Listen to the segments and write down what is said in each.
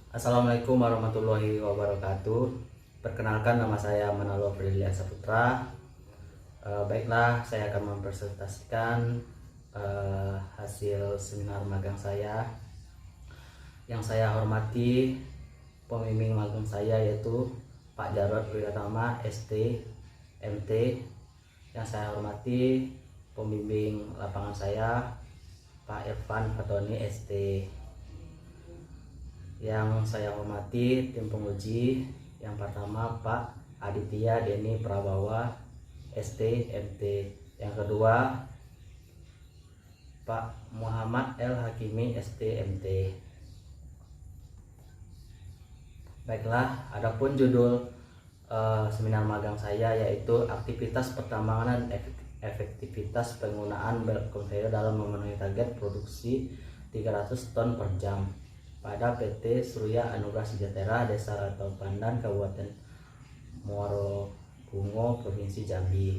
Assalamualaikum warahmatullahi wabarakatuh. Perkenalkan, nama saya Manalo Frilia Saputra. Baiklah, saya akan mempresentasikan hasil seminar magang saya. Yang saya hormati pembimbing magang saya yaitu Pak Jarod Pratama ST MT. Yang saya hormati pembimbing lapangan saya Pak Irfan Fatoni ST. Yang saya hormati tim penguji, yang pertama Pak Aditya Deni Prabawa ST MT, yang kedua Pak Muhammad L Hakimi ST MT. Baiklah, adapun judul seminar magang saya yaitu aktivitas pertambangan dan efektivitas penggunaan belt conveyor dalam memenuhi target produksi 300 ton per jam pada PT Surya Anugrah Sejahtera Desa Rantau Pandan Kabupaten Muaro Bungo Provinsi Jambi.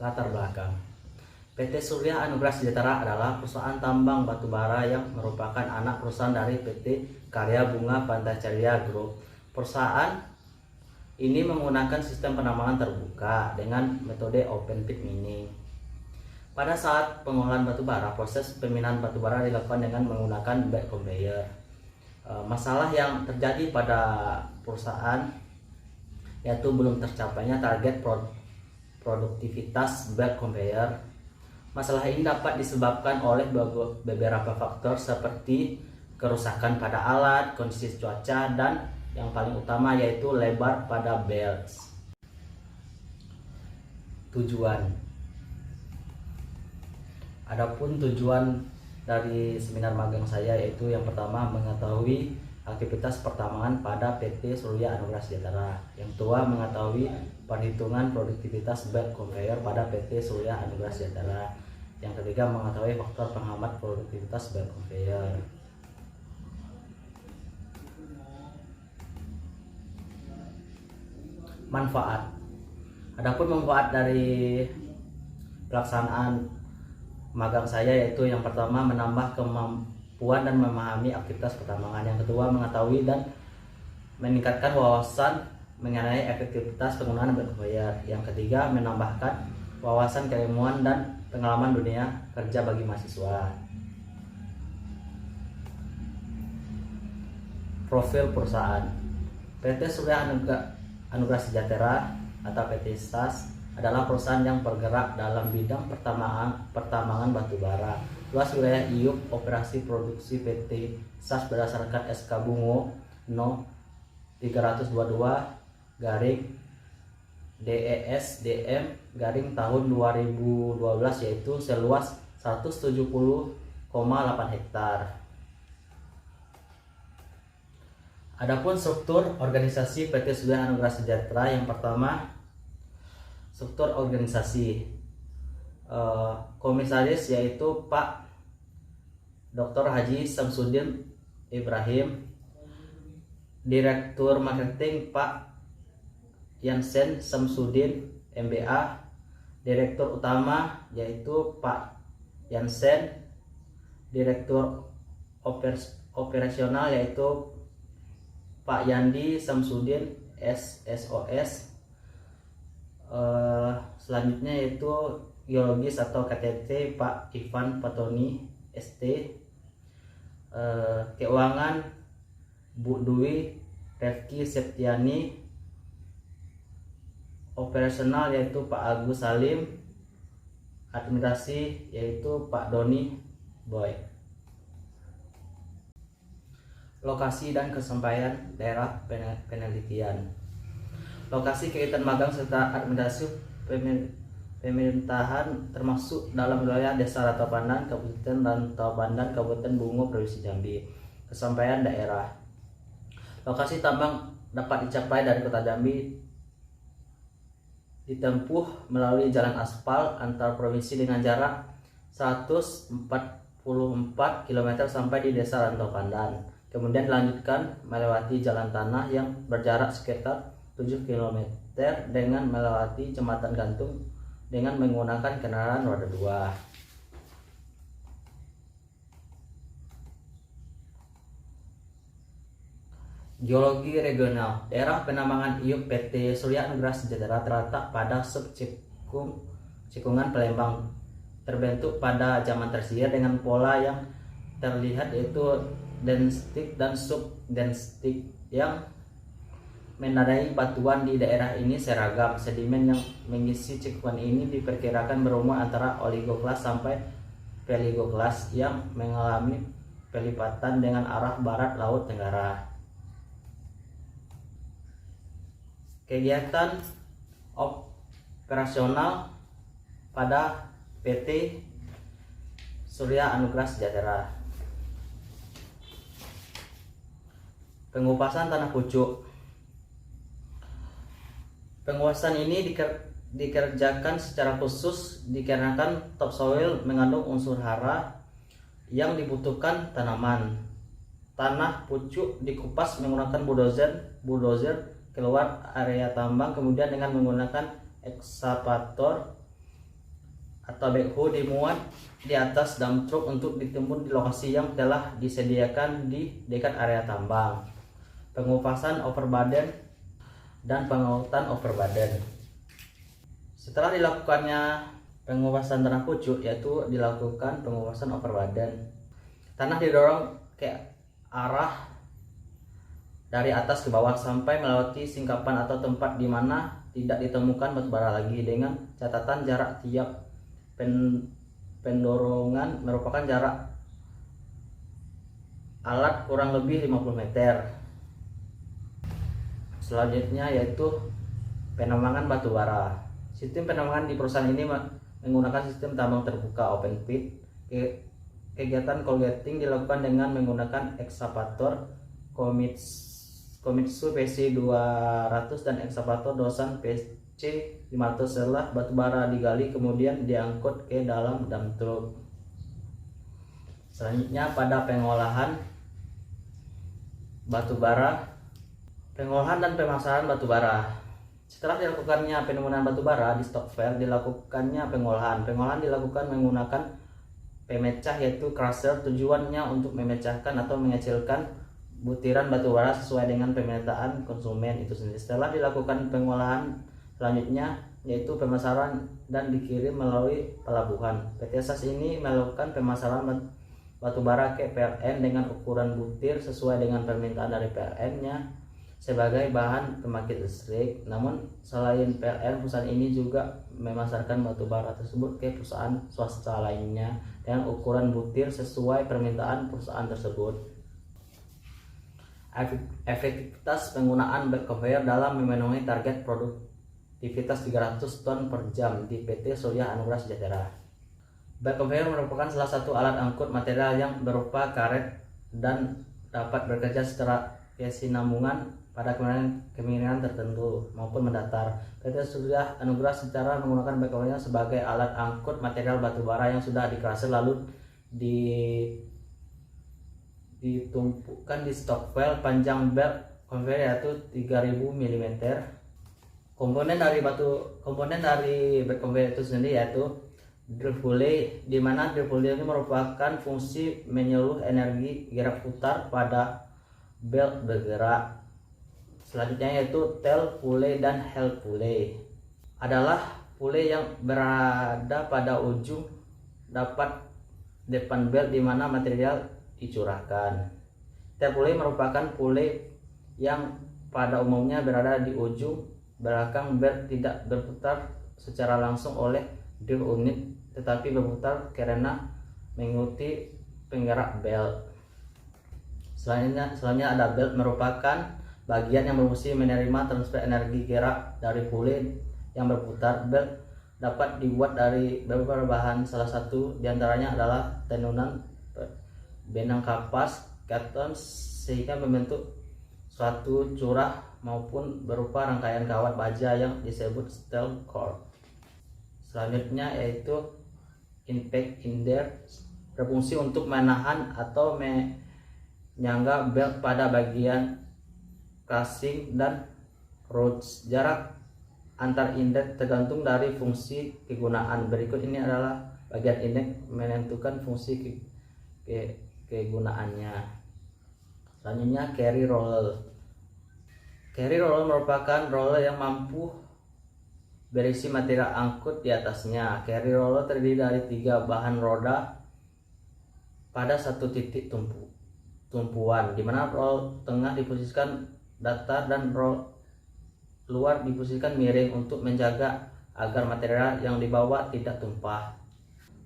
Latar belakang: PT Surya Anugrah Sejahtera adalah perusahaan tambang batubara yang merupakan anak perusahaan dari PT Karya Bunga Pantacarya Group. Perusahaan ini menggunakan sistem penambangan terbuka dengan metode open pit mining. Pada saat pengolahan batubara, proses peminahan batubara dilakukan dengan menggunakan belt conveyor. Masalah yang terjadi pada perusahaan yaitu belum tercapainya target produktivitas belt conveyor. Masalah ini dapat disebabkan oleh beberapa faktor seperti kerusakan pada alat, kondisi cuaca, dan yang paling utama yaitu lebar pada belts. Adapun tujuan dari seminar magang saya yaitu yang pertama mengetahui aktivitas pertambangan pada PT Surya Anugrah Sejahtera. Yang kedua mengetahui perhitungan produktivitas belt conveyor pada PT Surya Anugrah Sejahtera. Yang ketiga mengetahui faktor penghambat produktivitas belt conveyor. Manfaat. Adapun manfaat dari pelaksanaan magang saya yaitu yang pertama menambah kemampuan dan memahami aktivitas pertambangan. Yang kedua mengetahui dan meningkatkan wawasan mengenai efektivitas penggunaan belt conveyor. Yang ketiga menambahkan wawasan keilmuan dan pengalaman dunia kerja bagi mahasiswa. Profil perusahaan: PT Surya Anugrah Sejahtera atau PT SAS adalah perusahaan yang bergerak dalam bidang pertambangan batubara. Luas wilayah iup operasi produksi PT SAS berdasarkan SK Bungo No 322 garing DESDM garing tahun 2012 yaitu seluas 170,8 hektar. Adapun struktur organisasi PT Surya Anugrah Sejahtera, yang pertama struktur organisasi. Komisaris yaitu Pak Dr. Haji Samsudin Ibrahim. Direktur marketing Pak Yansen Samsudin MBA. Direktur utama yaitu Pak Yansen. Direktur operasional yaitu Pak Yandi Samsudin SSOS. Selanjutnya yaitu geologis atau KTT Pak Irfan Fatoni ST. Keuangan Bu Dwi Refki Septiani. Operasional yaitu Pak Agus Salim. Administrasi yaitu Pak Doni Boy. Lokasi dan kesampaian daerah penelitian. Lokasi kegiatan magang serta administrasi pemerintahan termasuk dalam wilayah Desa Rantau Pandan, Kabupaten Rantau Pandan, Kabupaten Bungo, Provinsi Jambi. Kesampaian daerah. Lokasi tambang dapat dicapai dari Kota Jambi ditempuh melalui jalan aspal antar provinsi dengan jarak 144 km sampai di Desa Rantau Pandan. Kemudian dilanjutkan melewati jalan tanah yang berjarak sekitar 7 km dengan melewati jembatan gantung dengan menggunakan kendaraan roda 2. Geologi regional. Daerah penambangan iup PT Surya Anugrah Sejahtera terletak pada cikungan Palembang, terbentuk pada zaman tersier dengan pola yang terlihat yaitu denstik dan subdenstik. Yang menandai batuan di daerah ini seragam. Sedimen yang mengisi cikungan ini diperkirakan berumur antara oligoklas sampai peligoklas yang mengalami pelipatan dengan arah barat Laut Tenggara. Kegiatan operasional pada PT Surya Anugrah Sejahtera. Pengupasan tanah pucuk. Pengupasan ini dikerjakan secara khusus dikarenakan topsoil mengandung unsur hara yang dibutuhkan tanaman. Tanah pucuk dikupas menggunakan bulldozer keluar area tambang, kemudian dengan menggunakan ekskavator atau backhoe dimuat di atas dump truck untuk ditimbun di lokasi yang telah disediakan di dekat area tambang. Pengupasan overburden dan pengautan overburden. Setelah dilakukannya pengupasan tanah pucuk, yaitu dilakukan pengupasan overburden. Tanah didorong ke arah dari atas ke bawah sampai melewati singkapan atau tempat di mana tidak ditemukan batu bara lagi, dengan catatan jarak tiap pendorongan merupakan jarak alat kurang lebih 50 meter. Selanjutnya yaitu penambangan batu bara. Sistem penambangan di perusahaan ini menggunakan sistem tambang terbuka open pit. Kegiatan coal-getting dilakukan dengan menggunakan ekskavator Komitsu PC200 dan ekskavator Dosan PC500. Setelah batu bara digali, kemudian diangkut ke dalam dump truck. Selanjutnya pada pengolahan batu bara. Pengolahan dan pemasaran batu bara. Setelah dilakukannya penimbunan batu bara di stockpile, dilakukannya pengolahan. Pengolahan dilakukan menggunakan pemecah yaitu crusher. Tujuannya untuk memecahkan atau mengecilkan butiran batu bara sesuai dengan permintaan konsumen itu sendiri. Setelah dilakukan pengolahan, selanjutnya yaitu pemasaran dan dikirim melalui pelabuhan. PT SAS ini melakukan pemasaran batu bara ke PLN dengan ukuran butir sesuai dengan permintaan dari PLN-nya sebagai bahan pembangkit listrik. Namun selain PLN, perusahaan ini juga memasarkan batu bara tersebut ke perusahaan swasta lainnya dengan ukuran butir sesuai permintaan perusahaan tersebut. Efektivitas penggunaan belt conveyor dalam memenuhi target produktivitas 300 ton per jam di PT Surya Anugrah Sejahtera. Belt conveyor merupakan salah satu alat angkut material yang berupa karet dan dapat bekerja secara kesinambungan pada kemiringan tertentu maupun mendatar. PT Surya Anugrah Sejahtera menggunakan belt conveyor sebagai alat angkut material batu bara yang sudah dikrusher lalu ditumpukkan di stockpile. Panjang belt conveyor yaitu 3000 mm. Komponen dari belt conveyor itu sendiri yaitu drill pulley, di mana drill pulley ini merupakan fungsi menyuruh energi gerak putar pada belt bergerak. Selanjutnya yaitu tail pulley dan heel pulley. Adalah pulley yang berada pada ujung depan belt di mana material dicurahkan. Tail pulley merupakan pulley yang pada umumnya berada di ujung belakang belt, tidak berputar secara langsung oleh drill unit, tetapi berputar karena mengikuti penggerak belt. Selanjutnya ada belt, merupakan bagian yang berfungsi menerima transfer energi gerak dari pulley yang berputar. Belt dapat dibuat dari beberapa bahan, salah satu diantaranya adalah tenunan benang kapas, karton, sehingga membentuk suatu curah maupun berupa rangkaian kawat baja yang disebut steel cord. Selanjutnya yaitu impact inder, berfungsi untuk menahan atau menyangga belt pada bagian casing dan rods. Jarak antar indek tergantung dari fungsi kegunaan. Berikut ini adalah bagian indek menentukan fungsi kegunaannya. Selanjutnya carry roller. Carry roller merupakan roller yang mampu berisi material angkut di atasnya. Carry roller terdiri dari 3 bahan roda pada satu titik tumpuan, di mana roll tengah diposisikan datar dan roll luar diposisikan miring untuk menjaga agar material yang dibawa tidak tumpah.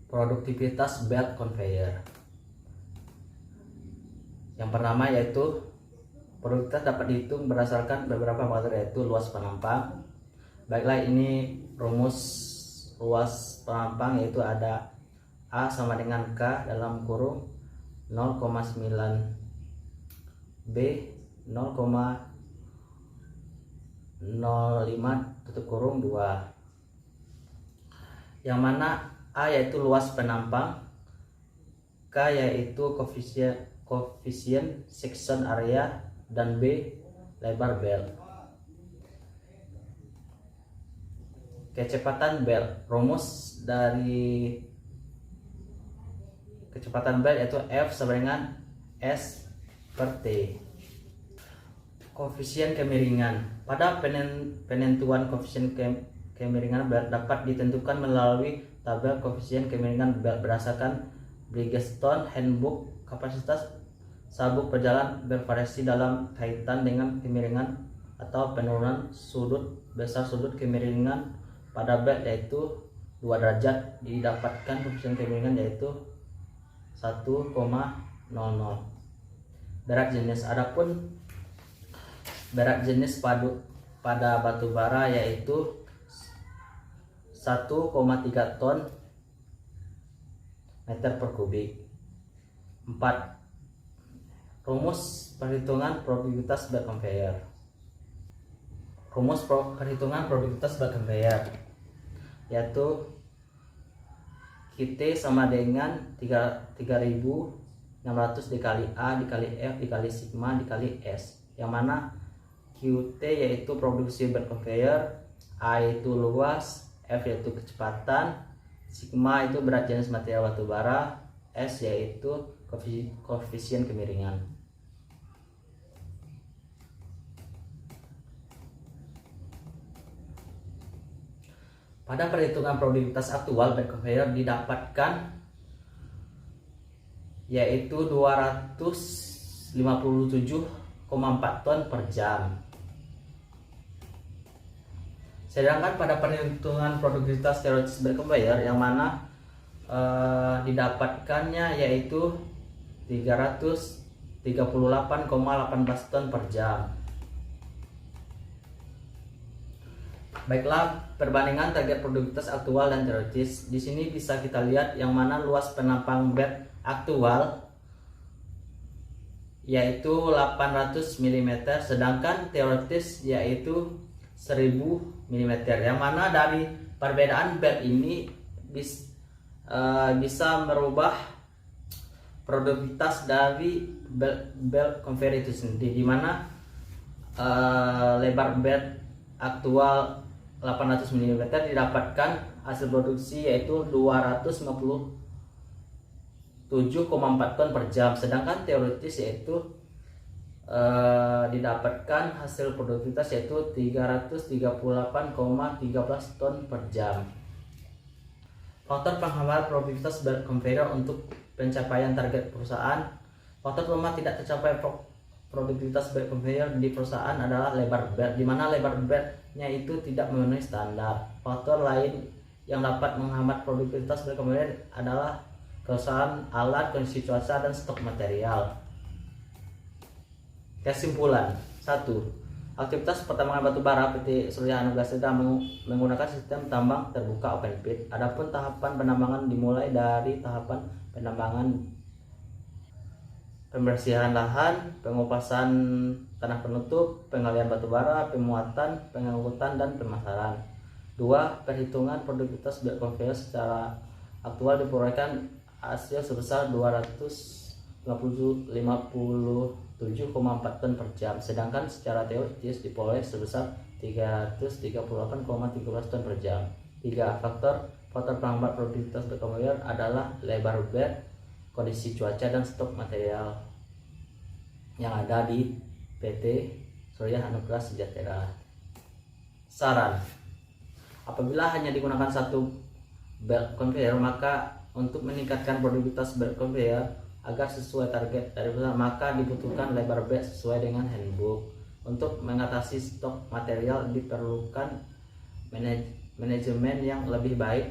Produktivitas belt conveyor. Yang pertama yaitu produktivitas dapat dihitung berdasarkan beberapa faktor, yaitu luas penampang. Baiklah, ini rumus luas penampang, yaitu ada A sama dengan K dalam kurung 0,9 B 0,05 tutup kurung 2, yang mana A yaitu luas penampang, K yaitu koefisien section area, dan B lebar belt. Kecepatan belt. Rumus dari kecepatan belt yaitu F sama dengan S per T. Koefisien kemiringan. Pada penentuan koefisien kemiringan belt dapat ditentukan melalui tabel koefisien kemiringan belt berdasarkan Bridgestone Handbook. Kapasitas sabuk berjalan bervariasi dalam kaitan dengan kemiringan atau penurunan besar sudut kemiringan pada belt, yaitu 2 derajat. Didapatkan koefisien kemiringan yaitu 1,00. Berat jenis. Adapun berat jenis pada batu bara yaitu 1,3 ton meter per kubik. 4. Rumus perhitungan produktivitas belt conveyor. Rumus perhitungan produktivitas belt conveyor yaitu QT sama dengan 3600 dikali A dikali F dikali sigma dikali S, yang mana QT yaitu produksi belt conveyor, A itu luas, F yaitu kecepatan, sigma itu berat jenis material batu bara, S yaitu koefisien kemiringan. Pada perhitungan produktivitas aktual, belt conveyor didapatkan yaitu 257,4 ton per jam. Sedangkan pada perhitungan produktivitas teoritis belt conveyor yang mana didapatkannya yaitu 338,18 ton per jam. Baiklah, perbandingan target produktivitas aktual dan teoritis. Di sini bisa kita lihat yang mana luas penampang belt aktual yaitu 800 mm, sedangkan teoritis yaitu 1000 mm. Yang mana dari perbedaan belt ini bisa merubah produktivitas dari belt conveyor itu sendiri, di mana lebar belt aktual 800 mm didapatkan hasil produksi yaitu 257,4 ton per jam, sedangkan teoritis yaitu didapatkan hasil produktivitas yaitu 338,13 ton per jam. Faktor penghambat produktivitas belt conveyor untuk pencapaian target perusahaan. Faktor pertama tidak tercapai produktivitas belt conveyor di perusahaan adalah lebar belt, di mana lebar beltnya itu tidak memenuhi standar. Faktor lain yang dapat menghambat produktivitas belt conveyor adalah kerusakan alat, kondisi cuaca, dan stok material. Kesimpulan: 1. Aktivitas pertambangan batu bara PT Surya Anugrah sedang menggunakan sistem tambang terbuka open pit. Adapun tahapan penambangan dimulai dari tahapan penambangan pembersihan lahan, pengupasan tanah penutup, penggalian batu bara, pemuatan, pengangkutan, dan pemasaran. 2. Perhitungan produktivitas belt conveyor secara aktual diperolehkan hasil sebesar 257,4 ton per jam, sedangkan secara teoritis diperoleh sebesar 338,13 ton per jam. 3. Faktor penghambat produktivitas belt conveyor adalah lebar belt, kondisi cuaca, dan stok material yang ada di PT Surya Anugrah Sejahtera. Saran: apabila hanya digunakan satu belt conveyor, maka untuk meningkatkan produktivitas belt conveyor agar sesuai target dari perusahaan, maka dibutuhkan lebar belt sesuai dengan handbook. Untuk mengatasi stok material diperlukan manajemen yang lebih baik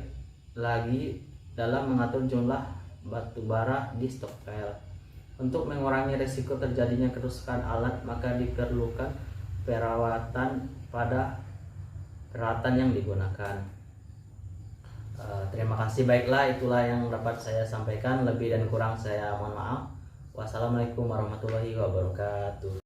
lagi dalam mengatur jumlah batu bara di stockpile. Untuk mengurangi risiko terjadinya kerusakan alat, maka diperlukan perawatan pada peralatan yang digunakan. Terima kasih. Baiklah, itulah yang dapat saya sampaikan. Lebih dan kurang saya mohon maaf. Wassalamualaikum warahmatullahi wabarakatuh.